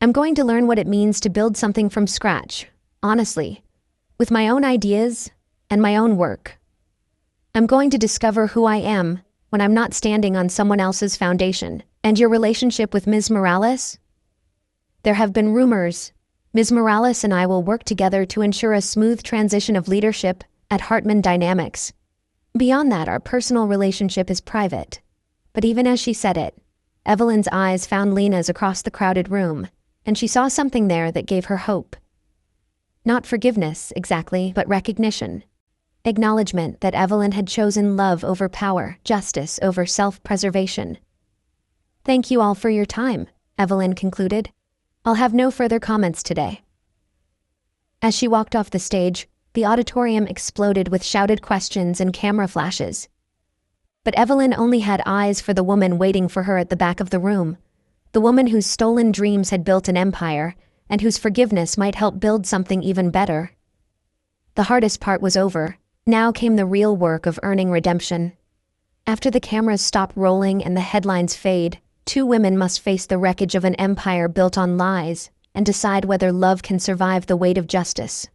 I'm going to learn what it means to build something from scratch, honestly, with my own ideas and my own work. I'm going to discover who I am when I'm not standing on someone else's foundation. And your relationship with Ms. Morales? There have been rumors. Ms. Morales and I will work together to ensure a smooth transition of leadership at Hartman Dynamics. Beyond that, our personal relationship is private. But even as she said it, Evelyn's eyes found Lena's across the crowded room, and she saw something there that gave her hope. Not forgiveness, exactly, but recognition. Acknowledgement that Evelyn had chosen love over power, justice over self-preservation. Thank you all for your time, Evelyn concluded. I'll have no further comments today. As she walked off the stage, the auditorium exploded with shouted questions and camera flashes. But Evelyn only had eyes for the woman waiting for her at the back of the room, the woman whose stolen dreams had built an empire, and whose forgiveness might help build something even better. The hardest part was over. Now came the real work of earning redemption. After the cameras stop rolling and the headlines fade, 2 women must face the wreckage of an empire built on lies and decide whether love can survive the weight of justice.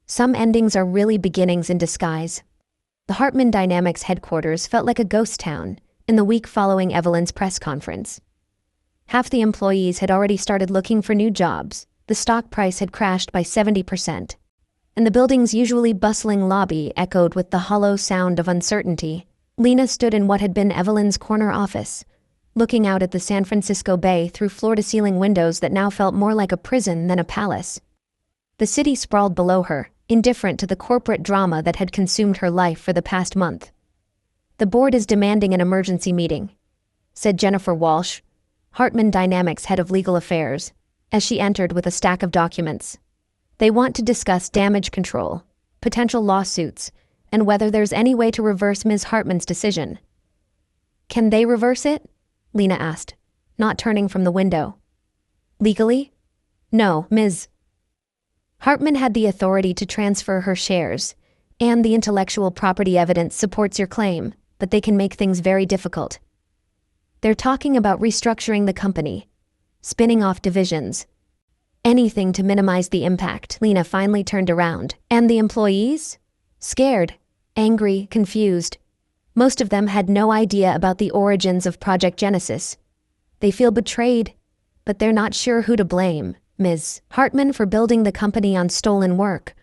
Some endings are really beginnings in disguise. The Hartman Dynamics headquarters felt like a ghost town in the week following Evelyn's press conference. Half the employees had already started looking for new jobs, the stock price had crashed by 70%, and the building's usually bustling lobby echoed with the hollow sound of uncertainty. Lena stood in what had been Evelyn's corner office, looking out at the San Francisco Bay through floor-to-ceiling windows that now felt more like a prison than a palace. The city sprawled below her, indifferent to the corporate drama that had consumed her life for the past month. "The board is demanding an emergency meeting," said Jennifer Walsh, Hartman Dynamics head of legal affairs, as she entered with a stack of documents. "They want to discuss damage control, potential lawsuits, and whether there's any way to reverse Ms. Hartman's decision." "Can they reverse it?" Lena asked, not turning from the window. "Legally? No, Ms. Hartman had the authority to transfer her shares, and the intellectual property evidence supports your claim, but they can make things very difficult. They're talking about restructuring the company, spinning off divisions, anything to minimize the impact." Lena finally turned around. "And the employees? Scared, angry, confused. Most of them had no idea about the origins of Project Genesis. They feel betrayed, but they're not sure who to blame. Ms. Hartman for building the company on stolen work,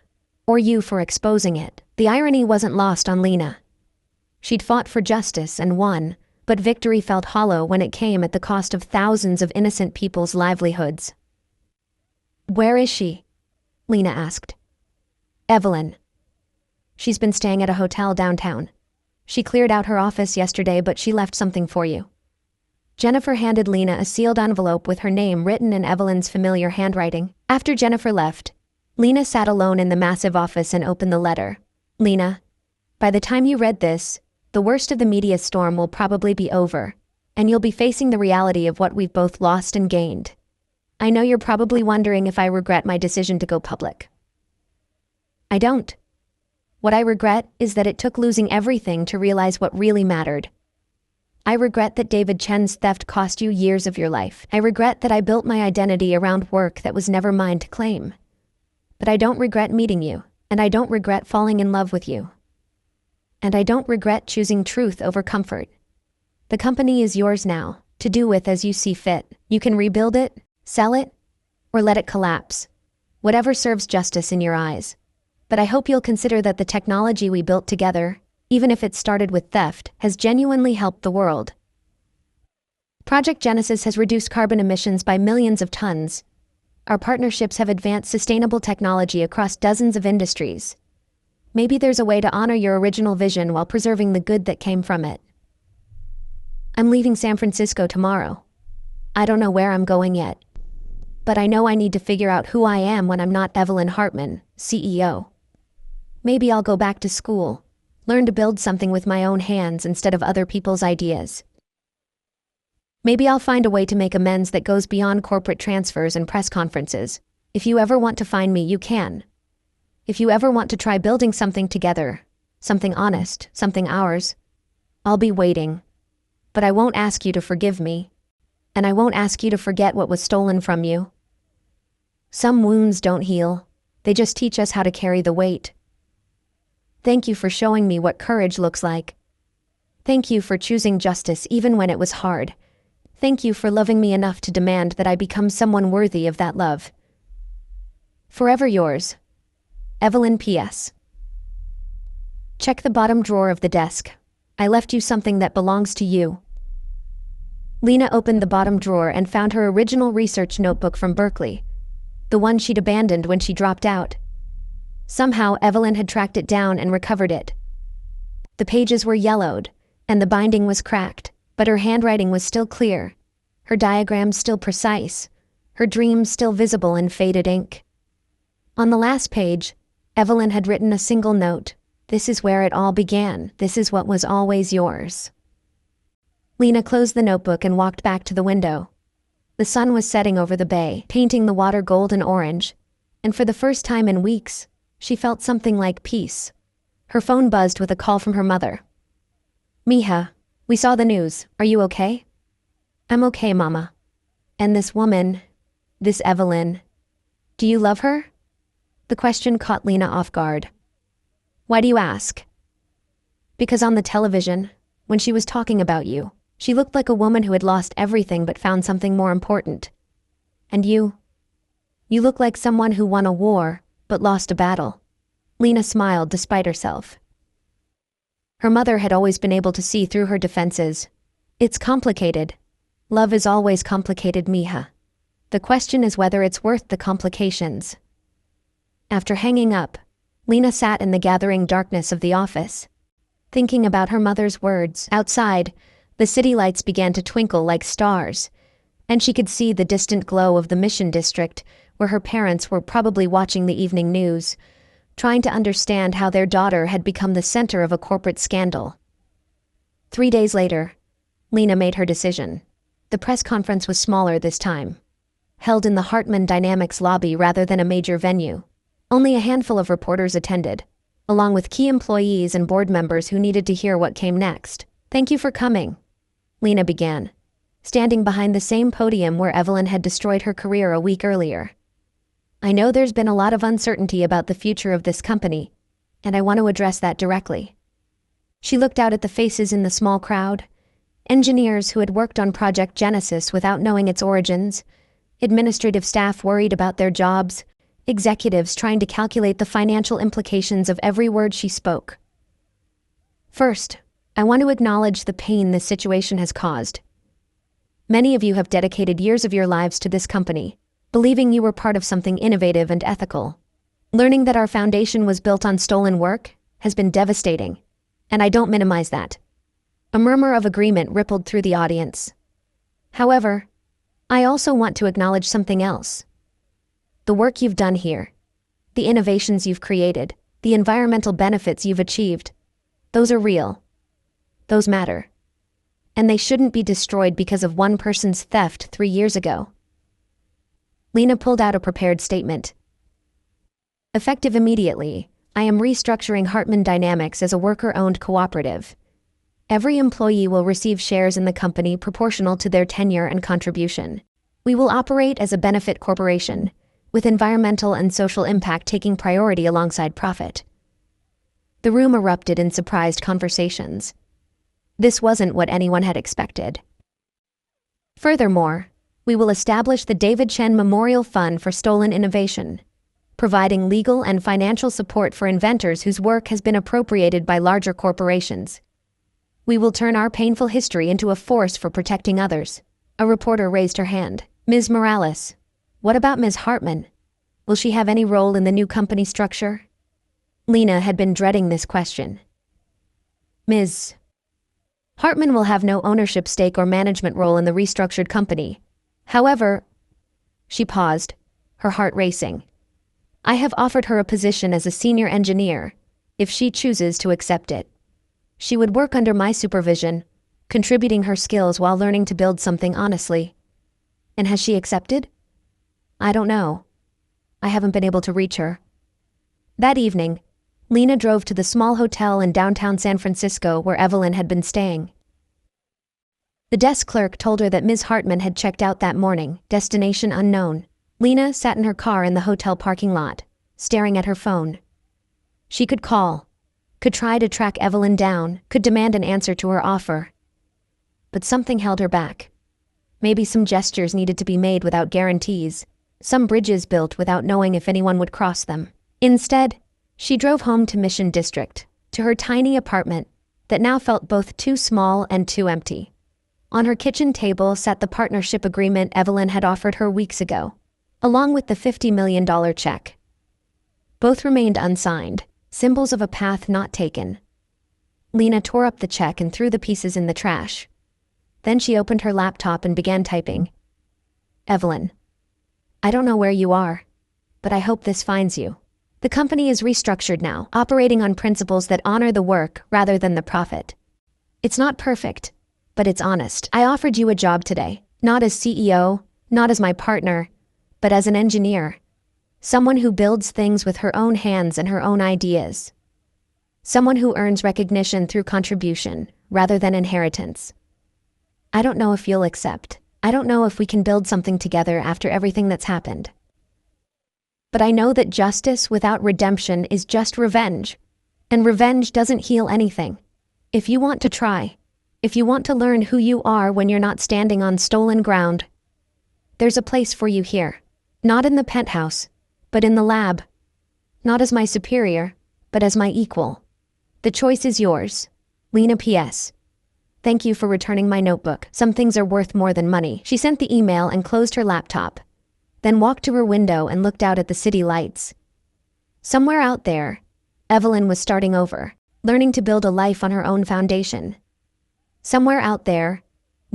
or you for exposing it." The irony wasn't lost on Lena. She'd fought for justice and won, but victory felt hollow when it came at the cost of thousands of innocent people's livelihoods. "Where is she?" Lena asked. "Evelyn. She's been staying at a hotel downtown. She cleared out her office yesterday, but she left something for you." Jennifer handed Lena a sealed envelope with her name written in Evelyn's familiar handwriting. After Jennifer left, Lena sat alone in the massive office and opened the letter. "Lena, by the time you read this, the worst of the media storm will probably be over, and you'll be facing the reality of what we've both lost and gained. I know you're probably wondering if I regret my decision to go public. I don't. What I regret is that it took losing everything to realize what really mattered. I regret that David Chen's theft cost you years of your life. I regret that I built my identity around work that was never mine to claim. But I don't regret meeting you, and I don't regret falling in love with you. And I don't regret choosing truth over comfort. The company is yours now, to do with as you see fit. You can rebuild it, sell it, or let it collapse. Whatever serves justice in your eyes. But I hope you'll consider that the technology we built together, even if it started with theft, has genuinely helped the world. Project Genesis has reduced carbon emissions by millions of tons. Our partnerships have advanced sustainable technology across dozens of industries. Maybe there's a way to honor your original vision while preserving the good that came from it. I'm leaving San Francisco tomorrow. I don't know where I'm going yet. But I know I need to figure out who I am when I'm not Evelyn Hartman, CEO. Maybe I'll go back to school, learn to build something with my own hands instead of other people's ideas. Maybe I'll find a way to make amends that goes beyond corporate transfers and press conferences. If you ever want to find me, you can. If you ever want to try building something together, something honest, something ours, I'll be waiting. But I won't ask you to forgive me. and I won't ask you to forget what was stolen from you. Some wounds don't heal, they just teach us how to carry the weight. Thank you for showing me what courage looks like. Thank you for choosing justice even when it was hard. Thank you for loving me enough to demand that I become someone worthy of that love. Forever yours, Evelyn P.S. Check the bottom drawer of the desk. I left you something that belongs to you. Lena opened the bottom drawer and found her original research notebook from Berkeley, the one she'd abandoned when she dropped out. Somehow, Evelyn had tracked it down and recovered it. The pages were yellowed, and the binding was cracked, but her handwriting was still clear, her diagrams still precise, her dreams still visible in faded ink. On the last page, Evelyn had written a single note. This is where it all began. This is what was always yours. Lena closed the notebook and walked back to the window. The sun was setting over the bay, painting the water gold and orange, and for the first time in weeks, she felt something like peace. Her phone buzzed with a call from her mother. Mija, we saw the news. Are you okay? I'm okay, Mama. And this woman, this Evelyn, do you love her? The question caught Lena off guard. Why do you ask? Because on the television, when she was talking about you, she looked like a woman who had lost everything but found something more important. And you? You look like someone who won a war, but lost a battle. Lena smiled despite herself. Her mother had always been able to see through her defenses. It's complicated. Love is always complicated, Mija. The question is whether it's worth the complications. After hanging up, Lena sat in the gathering darkness of the office, thinking about her mother's words. Outside, the city lights began to twinkle like stars, and she could see the distant glow of the Mission District, where her parents were probably watching the evening news, trying to understand how their daughter had become the center of a corporate scandal. 3 days later, Lena made her decision. The press conference was smaller this time, held in the Hartman Dynamics lobby rather than a major venue. Only a handful of reporters attended, along with key employees and board members who needed to hear what came next. Thank you for coming, Lena began, standing behind the same podium where Evelyn had destroyed her career a week earlier. I know there's been a lot of uncertainty about the future of this company, and I want to address that directly. She looked out at the faces in the small crowd, engineers who had worked on Project Genesis without knowing its origins, administrative staff worried about their jobs, executives trying to calculate the financial implications of every word she spoke. First, I want to acknowledge the pain this situation has caused. Many of you have dedicated years of your lives to this company, believing you were part of something innovative and ethical. Learning that our foundation was built on stolen work has been devastating, and I don't minimize that. A murmur of agreement rippled through the audience. However, I also want to acknowledge something else. The work you've done here, the innovations you've created, the environmental benefits you've achieved, those are real. Those matter. And they shouldn't be destroyed because of one person's theft 3 years ago. Lena pulled out a prepared statement. Effective immediately, I am restructuring Hartman Dynamics as a worker-owned cooperative. Every employee will receive shares in the company proportional to their tenure and contribution. We will operate as a benefit corporation, with environmental and social impact taking priority alongside profit. The room erupted in surprised conversations. This wasn't what anyone had expected. Furthermore, we will establish the David Chen Memorial Fund for Stolen Innovation, providing legal and financial support for inventors whose work has been appropriated by larger corporations. We will turn our painful history into a force for protecting others. A reporter raised her hand. Ms. Morales, what about Ms. Hartman? Will she have any role in the new company structure? Lena had been dreading this question. Ms. Hartman will have no ownership stake or management role in the restructured company. However, she paused, her heart racing. I have offered her a position as a senior engineer, if she chooses to accept it. She would work under my supervision, contributing her skills while learning to build something honestly. And has she accepted? I don't know. I haven't been able to reach her. That evening, Lena drove to the small hotel in downtown San Francisco where Evelyn had been staying. The desk clerk told her that Ms. Hartman had checked out that morning, destination unknown. Lena sat in her car in the hotel parking lot, staring at her phone. She could call, could try to track Evelyn down, could demand an answer to her offer. But something held her back. Maybe some gestures needed to be made without guarantees, some bridges built without knowing if anyone would cross them. Instead, she drove home to Mission District, to her tiny apartment that now felt both too small and too empty. On her kitchen table sat the partnership agreement Evelyn had offered her weeks ago, along with the $50 million check. Both remained unsigned, symbols of a path not taken. Lena tore up the check and threw the pieces in the trash. Then she opened her laptop and began typing. Evelyn, I don't know where you are, but I hope this finds you. The company is restructured now, operating on principles that honor the work rather than the profit. It's not perfect, but it's honest. I offered you a job today, not as CEO, not as my partner, but as an engineer. Someone who builds things with her own hands and her own ideas. Someone who earns recognition through contribution, rather than inheritance. I don't know if you'll accept. I don't know if we can build something together after everything that's happened. But I know that justice without redemption is just revenge. And revenge doesn't heal anything. If you want to try, if you want to learn who you are when you're not standing on stolen ground, there's a place for you here. Not in the penthouse, but in the lab. Not as my superior, but as my equal. The choice is yours. Lena P.S. Thank you for returning my notebook. Some things are worth more than money. She sent the email and closed her laptop, then walked to her window and looked out at the city lights. Somewhere out there, Evelyn was starting over, learning to build a life on her own foundation. Somewhere out there,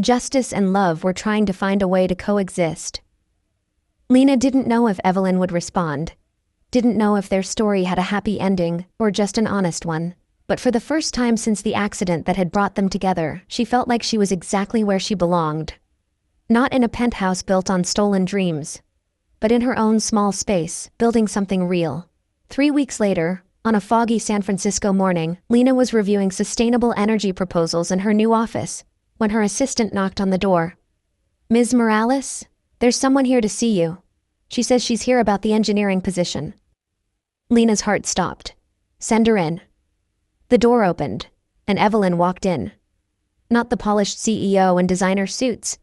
justice and love were trying to find a way to coexist. Lena didn't know if Evelyn would respond, didn't know if their story had a happy ending or just an honest one. But for the first time since the accident that had brought them together, she felt like she was exactly where she belonged. Not in a penthouse built on stolen dreams, but in her own small space, building something real. 3 weeks later, on a foggy San Francisco morning, Lena was reviewing sustainable energy proposals in her new office when her assistant knocked on the door. Ms. Morales, there's someone here to see you. She says she's here about the engineering position. Lena's heart stopped. Send her in. The door opened, and Evelyn walked in. Not the polished CEO in designer suits,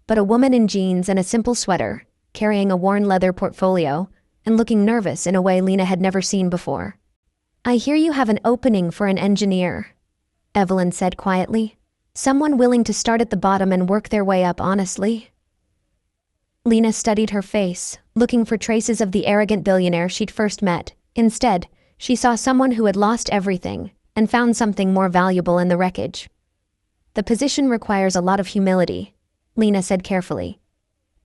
but a woman in jeans and a simple sweater, carrying a worn leather portfolio and looking nervous in a way Lena had never seen before. I hear you have an opening for an engineer, Evelyn said quietly. Someone willing to start at the bottom and work their way up honestly. Lena studied her face, looking for traces of the arrogant billionaire she'd first met. Instead, she saw someone who had lost everything and found something more valuable in the wreckage. The position requires a lot of humility, Lena said carefully,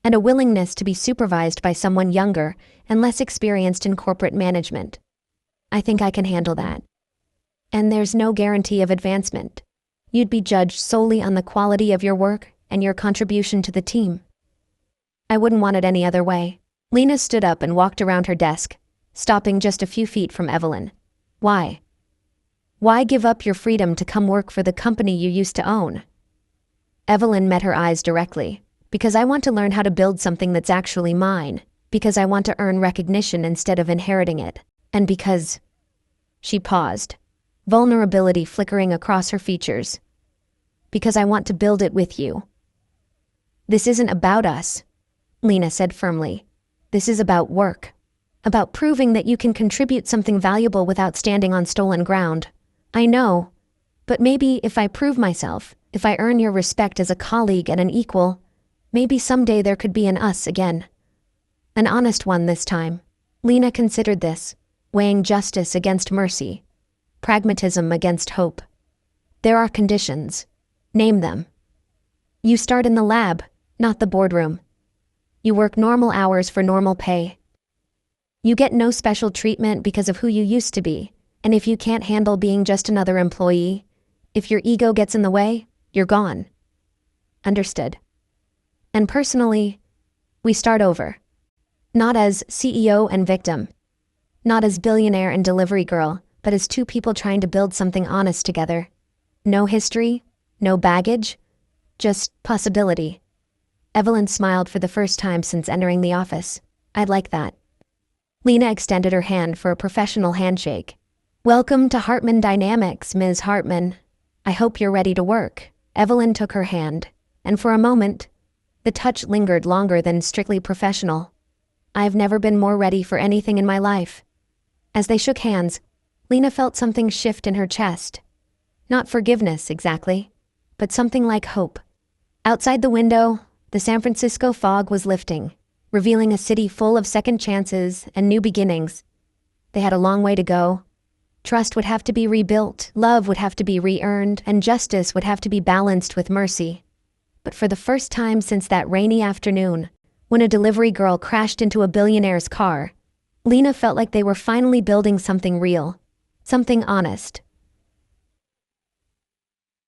and a willingness to be supervised by someone younger and less experienced in corporate management. I think I can handle that. And there's no guarantee of advancement. You'd be judged solely on the quality of your work and your contribution to the team. I wouldn't want it any other way. Lena stood up and walked around her desk, stopping just a few feet from Evelyn. Why? Why give up your freedom to come work for the company you used to own? Evelyn met her eyes directly. Because I want to learn how to build something that's actually mine. Because I want to earn recognition instead of inheriting it. And because... She paused, vulnerability flickering across her features. Because I want to build it with you. This isn't about us, Lena said firmly. This is about work. About proving that you can contribute something valuable without standing on stolen ground. I know, but maybe if I prove myself, if I earn your respect as a colleague and an equal, maybe someday there could be an us again. An honest one this time. Lena considered this, weighing justice against mercy, pragmatism against hope. There are conditions. Name them. You start in the lab, not the boardroom. You work normal hours for normal pay. You get no special treatment because of who you used to be, and if you can't handle being just another employee, if your ego gets in the way, you're gone. Understood. And personally, we start over. Not as CEO and victim. Not as billionaire and delivery girl, but as two people trying to build something honest together. No history, no baggage, Just possibility. Evelyn smiled for the first time since entering the office. I'd like that. Lena extended her hand for a professional handshake. Welcome to Hartman Dynamics, Ms. Hartman. I hope you're ready to work. Evelyn took her hand, and for a moment, the touch lingered longer than strictly professional. I've never been more ready for anything in my life. As they shook hands, Lena felt something shift in her chest. Not forgiveness, exactly, but something like hope. Outside the window, the San Francisco fog was lifting, revealing a city full of second chances and new beginnings. They had a long way to go. Trust would have to be rebuilt, love would have to be re-earned, and justice would have to be balanced with mercy. But for the first time since that rainy afternoon, when a delivery girl crashed into a billionaire's car, Lena felt like they were finally building something real, something honest.